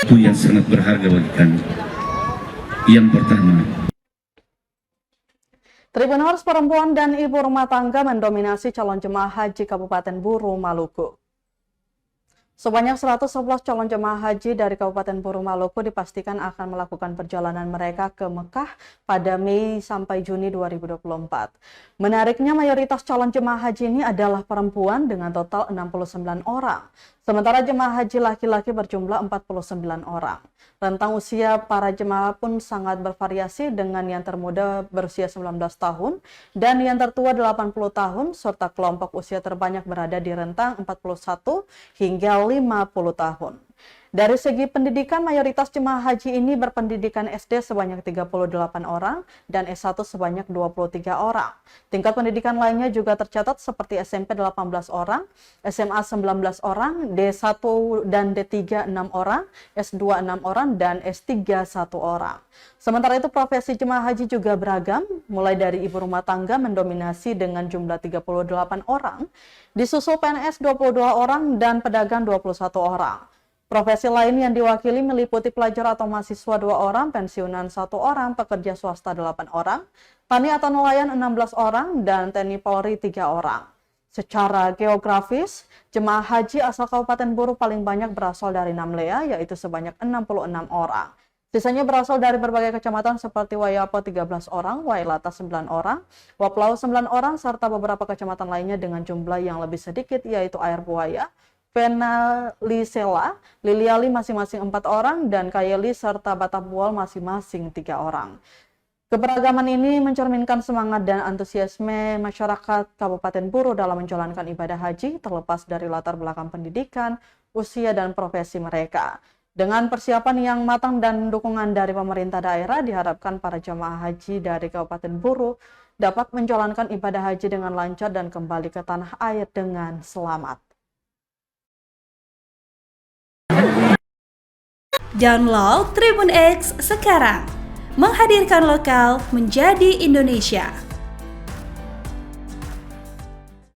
Itu yang sangat berharga bagi kami. Yang pertama, Tribuners perempuan dan ibu rumah tangga mendominasi calon jemaah haji Kabupaten Buru, Maluku. Sebanyak 111 calon jemaah haji dari Kabupaten Buru, Maluku dipastikan akan melakukan perjalanan mereka ke Mekah pada Mei sampai Juni 2024. Menariknya, mayoritas calon jemaah haji ini adalah perempuan dengan total 69 orang. Sementara jemaah haji laki-laki berjumlah 49 orang. Rentang usia para jemaah pun sangat bervariasi dengan yang termuda berusia 19 tahun dan yang tertua 80 tahun serta kelompok usia terbanyak berada di rentang 41 hingga 50 tahun. Dari segi pendidikan, mayoritas jemaah haji ini berpendidikan SD sebanyak 38 orang dan S1 sebanyak 23 orang. Tingkat pendidikan lainnya juga tercatat seperti SMP 18 orang, SMA 19 orang, D1 dan D3 6 orang, S2 6 orang, dan S3 1 orang. Sementara itu profesi jemaah haji juga beragam, mulai dari ibu rumah tangga mendominasi dengan jumlah 38 orang, disusul PNS 22 orang, dan pedagang 21 orang. Profesi lain yang diwakili meliputi pelajar atau mahasiswa 2 orang, pensiunan 1 orang, pekerja swasta 8 orang, tani atau nelayan 16 orang, dan TNI Polri 3 orang. Secara geografis, jemaah haji asal Kabupaten Buru paling banyak berasal dari Namlea, yaitu sebanyak 66 orang. Sisanya berasal dari berbagai kecamatan seperti Wayapo 13 orang, Wailata 9 orang, Waplau 9 orang, serta beberapa kecamatan lainnya dengan jumlah yang lebih sedikit, yaitu Air Buaya, Penalisela, Liliali masing-masing 4 orang, dan Kayeli serta Batabual masing-masing 3 orang. Keberagaman ini mencerminkan semangat dan antusiasme masyarakat Kabupaten Buru dalam menjalankan ibadah haji terlepas dari latar belakang pendidikan, usia, dan profesi mereka. Dengan persiapan yang matang dan dukungan dari pemerintah daerah, diharapkan para jemaah haji dari Kabupaten Buru dapat menjalankan ibadah haji dengan lancar dan kembali ke tanah air dengan selamat. Download Tribun X sekarang, menghadirkan lokal menjadi Indonesia.